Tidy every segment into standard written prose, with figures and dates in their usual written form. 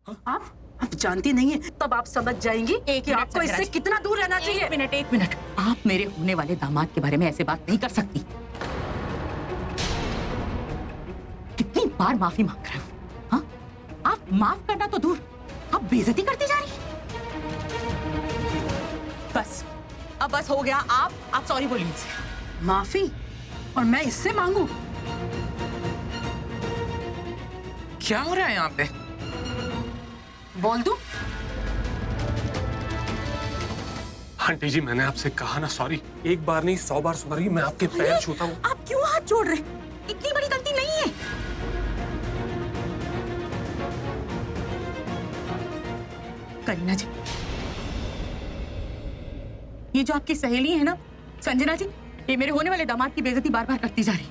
आप जानती नहीं है, तब आप समझ जाएंगी कि आपको इससे कितना दूर रहना चाहिए। एक मिनट, आप मेरे होने वाले दामाद के बारे में ऐसे बात नहीं कर सकती। कितनी बार माफी मांग रहे हो? हाँ, आप माफ करना तो दूर, आप बेइज्जती करती जा रही। बस, अब बस हो गया। आप सॉरी बोलिए इनसे। माफी? और मैं इससे मांगू? क्या हो रहा है यहाँ पे? बोल दूं? आंटी जी, मैंने आपसे कहा ना सॉरी। एक बार नहीं 100 बार सॉरी। मैं आपके पैर छूता हूँ। आप क्यों हाथ जोड़ रहे? इतनी बड़ी गलती नहीं है। करीना जी, ये जो आपकी सहेली है ना संजना जी, ये मेरे होने वाले दामाद की बेइज्जती बार बार करती जा रही।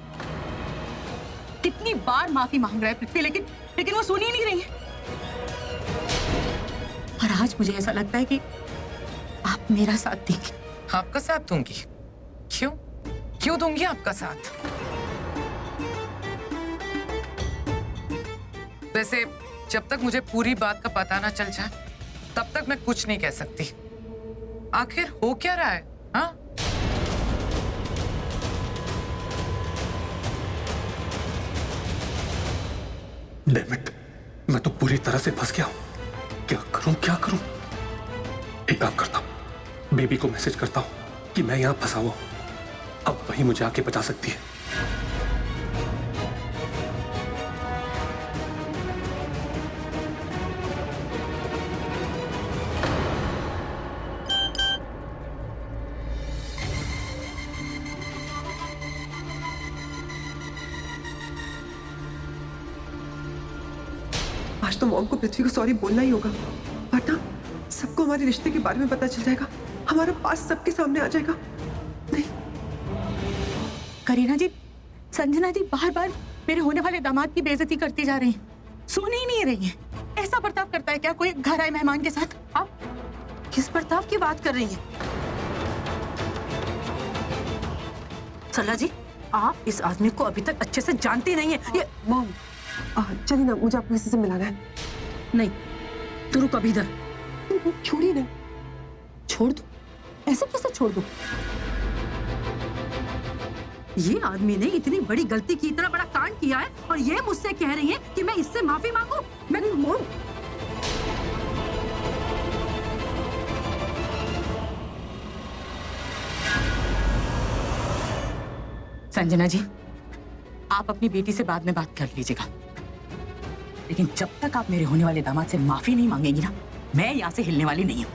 कितनी बार माफी मांग रहा है पृथ्वी, लेकिन वो सुन ही नहीं रही है। और आज मुझे ऐसा लगता है कि आप मेरा साथ देंगे। आपका साथ दूंगी? क्यों दूंगी आपका साथ? वैसे जब तक मुझे पूरी बात का पता ना चल जाए तब तक मैं कुछ नहीं कह सकती। आखिर हो क्या रहा है? हाँ, डैम इट, मैं तो पूरी तरह से फंस गया हूँ। क्या करूं? एक काम करता हूं, बेबी को मैसेज करता हूं कि मैं यहां फंसा हुआ हूं। अब वही मुझे आके बचा सकती है। आज तो मॉम को पृथ्वी को सॉरी बोलना ही होगा, वरना सबको हमारे रिश्ते के बारे में पता चल जाएगा, हमारा पास सबके सामने आ जाएगा। नहीं। करीना जी, संजना जी बार बार मेरे होने वाले दामाद की बेइज्जती करती जा रही हैं। सुन ही नहीं रही हैं। ऐसा बर्ताव करता है क्या कोई घर आए मेहमान के साथ? आप किस बर्ताव की बात कर रही हैं? सरला जी, आप इस आदमी को अभी तक अच्छे से जानती नहीं है। ये मॉम, चलिए ना, मुझे आपको किसी से मिलाना है। नहीं, तू रुक अभी इधर। छोड़िए ना। छोड़ दो? ऐसे कैसे छोड़ दो? ये आदमी ने इतनी बड़ी गलती की, इतना बड़ा कांड किया है, और ये मुझसे कह रही है कि मैं इससे माफी मांगू? मैं मोड़ू? संजना जी, आप अपनी बेटी से बाद में बात कर लीजिएगा, लेकिन जब तक आप मेरे होने वाले दामाद से माफी नहीं मांगेंगी ना, मैं यहां से हिलने वाली नहीं हूं।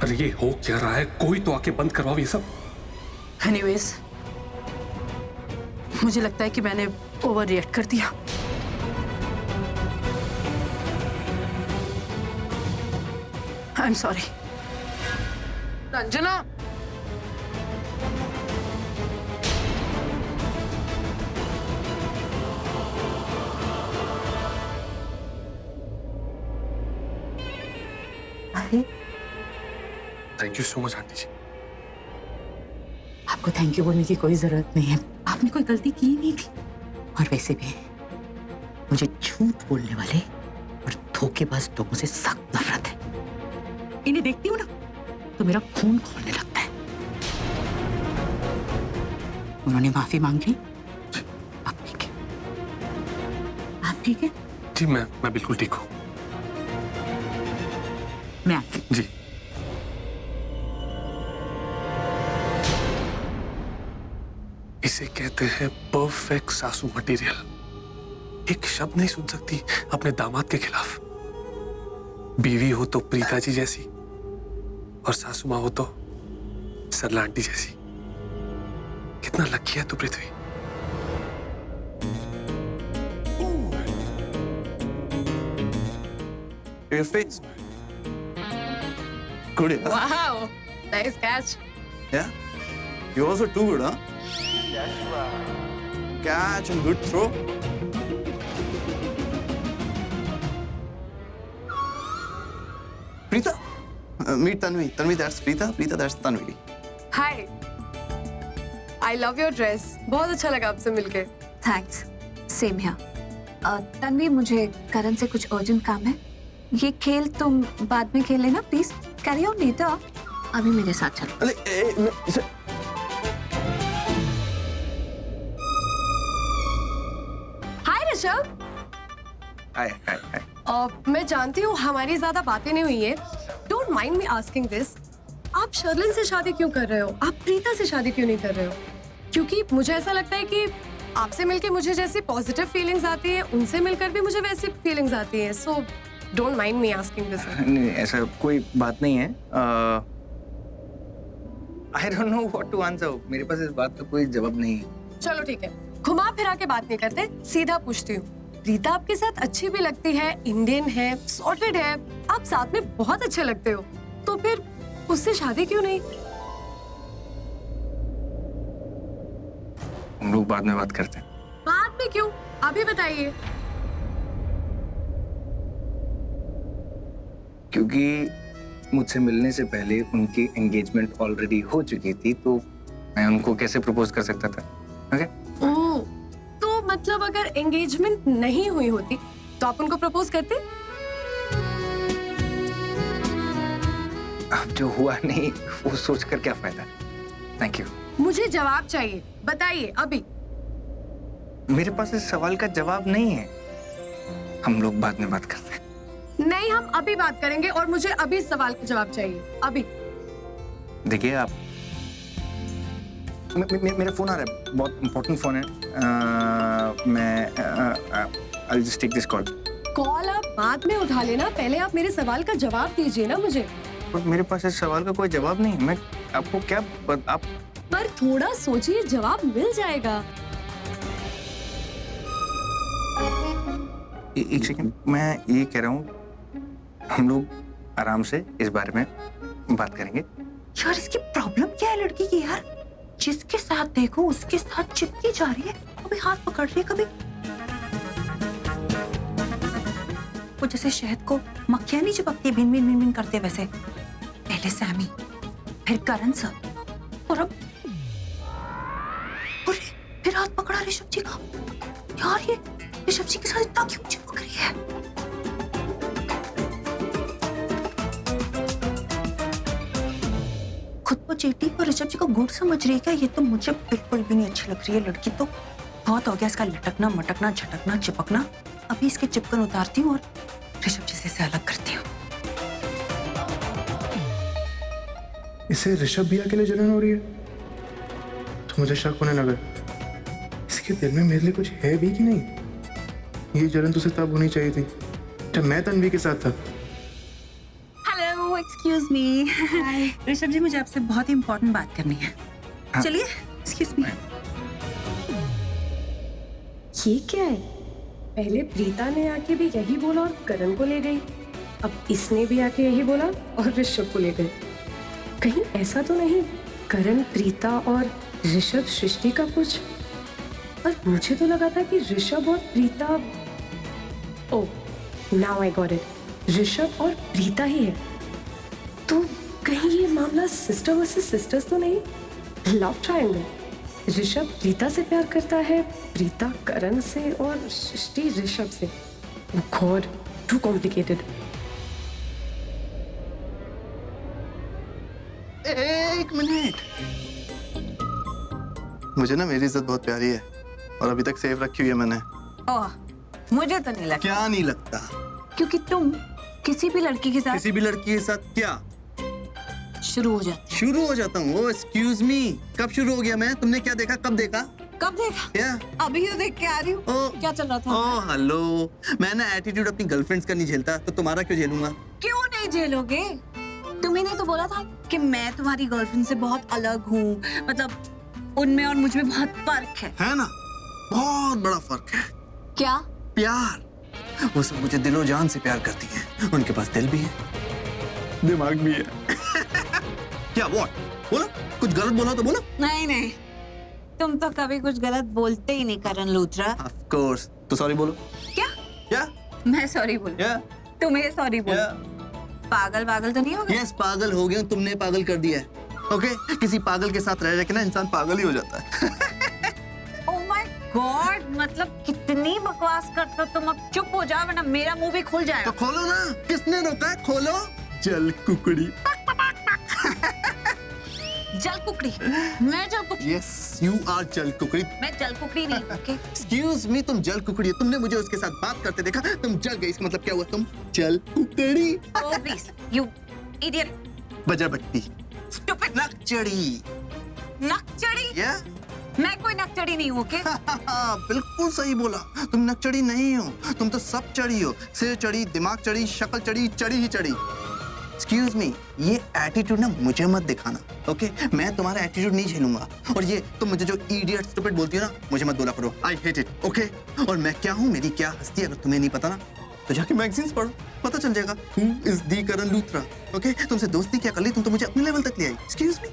अरे ये हो क्या रहा है? कोई तो आके बंद करवाओ ये सब। एनीवेज, मुझे लगता है कि मैंने ओवर रिएक्ट कर दिया। I am sorry. Sanjana, thank you so much aunty ji. आपको थैंक यू बोलने की कोई जरूरत नहीं है, आपने कोई गलती की नहीं थी। और वैसे भी मुझे झूठ बोलने वाले और धोखेबाज लोगों से सख्त नफरत है। इन्हें देखती हूँ ना तो मेरा खून खौलने लगता है। उन्होंने माफी मांग ली, अब ठीक है। आप ठीक है? जी, मैं बिल्कुल ठीक हूँ। मैं आती। जी। इसे कहते हैं परफेक्ट सासू मटेरियल। एक शब्द नहीं सुन सकती अपने दामाद के खिलाफ। बीवी हो तो प्रीता जी जैसी, और सासू माँ हो तो सरला आंटी जैसी। कितना लकी है तू पृथ्वी। Your face. Good, yeah? wow, nice catch. Yeah? You also too good, huh? Catch and good throw. Preeta, meet Tanvi. Tanvi, that's Preeta. Preeta, that's Tanvi. Hi, I love your dress. बहुत अच्छा लगा आपसे मिलके। Thanks, same here. Tanvi, मुझे करण से कुछ urgent काम है। ये खेल तुम बाद में खेल लेना प्लीज। कैरी ऑन नीता, अभी मेरे साथ चलो। हाय ऋषभ। हाय हाय हाय। मैं जानती हूँ हमारी ज्यादा बातें नहीं हुई है। Don't mind me asking this. आप शर्लिन से शादी क्यों कर रहे हो? आप प्रीता से शादी क्यों नहीं कर रहे हो? क्योंकि मुझे ऐसा लगता है कि आपसे मिलके मुझे जैसी पॉजिटिव फीलिंग्स आती है, उनसे मिलकर भी मुझे वैसी फीलिंग्स आती है। So don't mind me asking this. नहीं, ऐसा कोई बात नहीं है। I don't know what to answer. मेरे पास इस बात का कोई जवाब नहीं है। चलो ठीक है, घुमा फिरा के बात नहीं करते, सीधा पूछती हूँ। प्रीता आपके साथ अच्छी भी लगती है, इंडियन है, सॉर्टेड है, आप साथ में बहुत अच्छे लगते हो, तो फिर उससे शादी क्यों नहीं? हम लोग बाद में बात करते हैं। बाद में क्यों? अभी बताइए। क्योंकि मुझसे मिलने से पहले उनकी एंगेजमेंट ऑलरेडी हो चुकी थी, तो मैं उनको कैसे प्रपोज कर सकता था? ओके? ओह, तो मतलब अगर एंगेजमेंट नहीं हुई होती तो आप उनको प्रपोज करते? अब जो हुआ नहीं वो सोचकर क्या फायदा। Thank you. मुझे जवाब चाहिए, बताइए अभी। मेरे पास इस सवाल का जवाब नहीं है। हम लोग बाद में बात करते हैं। नहीं, हम अभी बात करेंगे और मुझे अभी इस सवाल का जवाब चाहिए, अभी। देखिए आप, मेरा फोन आ रहा है, बहुत इंपॉर्टेंट फोन है। I'll just take this call. Call आप बाद में उठा लेना, पहले आप मेरे सवाल का जवाब दीजिए ना मुझे। पर मेरे पास इस सवाल का कोई जवाब नहीं। मैं आपको क्या आप पर थोड़ा सोचिए, जवाब मिल जाएगा। एक सेकंड, मैं ये कह रहा हूँ हम लोग आराम से इस बारे में बात करेंगे। यार इसकी प्रॉब्लम क्या है लड़की की यार? जिसके साथ देखो उसके साथ चिपकी जा रही है, कभी हाथ पकड़ रही है, कभी वो जैसे शहद को मक्खियां नहीं चिपकती, भिन भिन भिन भिन करते वैसे। पहले सैमी, फिर करण सर, और अब फिर हाथ पकड़ा ऋषभ जी का। यार ये ऋषभ जी के साथ इतना क्यों चिपक रही है? खुद को चीटी और ऋषभ जी को गुड़ समझ रही है क्या? ये तो मुझे बिल्कुल भी नहीं अच्छी लग रही है लड़की तो। बहुत हो गया इसका लटकना मटकना झटकना चिपकना। अभी इसके चिपकन उतारती हूँ और ऋषभ जी से इसे अलग करती हूँ। इसे ऋषभ भैया के लिए जलन हो रही है तो मुझे शक होने लगा इसके दिल में मेरे लिए कुछ है भी कि नहीं। ये जलन तो तब होनी चाहिए थी जब मैं तन्वी के साथ था। Hello, excuse me. Rishabh ji, मुझे आपसे बहुत ही इम्पोर्टेंट बात करनी है। हाँ। चलिए, एक्सक्यूज मी। ये क्या है? पहले प्रीता ने आके भी यही बोला और करण को ले गई, अब इसने भी आके यही बोला और ऋषभ को ले गए। कहीं ऐसा तो नहीं करण, प्रीता और ऋषभ सृष्टि का कुछ? पर मुझे तो लगा था कि ऋषभ और Preeta. Oh, now I got it, Rishabh और प्रीता ही है। तो कहीं ये मामला सिस्टर वर्सेस सिस्टर्स तो नहीं? Love triangle. ऋषभ प्रीता से प्यार करता है, प्रीता करण से और सृष्टि ऋषभ से। God, too complicated. एक मिनट, मुझे ना मेरी इज्जत बहुत प्यारी है और अभी तक सेव रखी हुई है मैंने। ओह, मुझे तो नहीं लगता। क्या नहीं लगता? क्योंकि तुम किसी भी लड़की के साथ किसी भी लड़की के साथ क्या शुरू हो जाती। शुरू हो जाता हूँ? एक्सक्यूज मी, कब शुरू हो गया मैं? तुमने क्या देखा? कब देखा? कब देखा? क्या? अभी तो देख के आ रही हूँ। क्या चल रहा था? ओह हेलो, मैं ना एटीट्यूड अपनी गर्लफ्रेंड्स का नहीं झेलता, तो तुम्हारा क्यों झेलूंगा? क्यों नहीं झेलोगे? तुम्ही ने तो बोला था कि मैं तुम्हारी गर्लफ्रेंड से बहुत अलग हूँ, मतलब उनमें और मुझ में बहुत फर्क है ना? बहुत बड़ा फर्क है। क्या? प्यार। वो सब मुझे दिलो जान से प्यार करती हैं, उनके पास दिल भी है, दिमाग भी है। क्या व्हाट? बोलो, कुछ गलत बोला तो बोलो। नहीं नहीं, तुम तो कभी कुछ गलत बोलते ही नहीं करण लूथरा। ऑफ कोर्स, तो सॉरी बोलो। क्या? क्या? मैं सॉरी बोलूं? तुम्हें सॉरी बोलो? पागल पागल तो नहीं हो गया? यस, पागल हो गया, तुमने पागल कर दिया है। ओके, किसी पागल के साथ रह रह के ना इंसान पागल ही हो जाता है। ओह माय गॉड, मतलब कितनी बकवास करते हो तुम। अब चुप हो जाओ वरना मेरा मुंह भी खुल तो जाएगा। खोलो ना, किसने रोका है? खोलो। जल कुकड़ी। जल कुकड़ी? मैं जल कुकड़ी? यस, यू आर जल कुकड़ी। मैं जल कुकड़ी नहीं, ओके? एक्सक्यूज मी, तुम जल कुकड़ी हो। तुमने मुझे उसके साथ बात करते देखा, तुम जल गई। इसका मतलब क्या हुआ? तुम जल कुकड़ी। Oh, please, you idiot. बजरबट्टी। Stupid. नकचड़ी। नकचड़ी? या? मैं कोई नकचड़ी नहीं हूँ, ओके? बिल्कुल सही बोला। तुम नकचड़ी नहीं हो, तुम तो सब चढ़ी हो। सिर चढ़ी, दिमाग चढ़ी, शक्ल चढ़ी, चढ़ी ही चढ़ी। एक्सक्यूज मी, ये एटीट्यूड ना मुझे मत दिखाना, ओके? मैं तुम्हारा एटीट्यूड नहीं झेलूंगा। और ये तुम मुझे जो इडियट स्टूपिड बोलती हो ना, मुझे मत बोला करो। I hate it, okay? और मैं क्या हूँ, मेरी क्या हस्ती, अगर तुम्हें नहीं पता ना तो जाके मैगजीन्स पढ़ो, पता चल जाएगा। Who is the Karan Luthra, okay? तुमसे दोस्ती क्या कर ली, तुम तो मुझे अपने लेवल तक ले आई। Excuse me.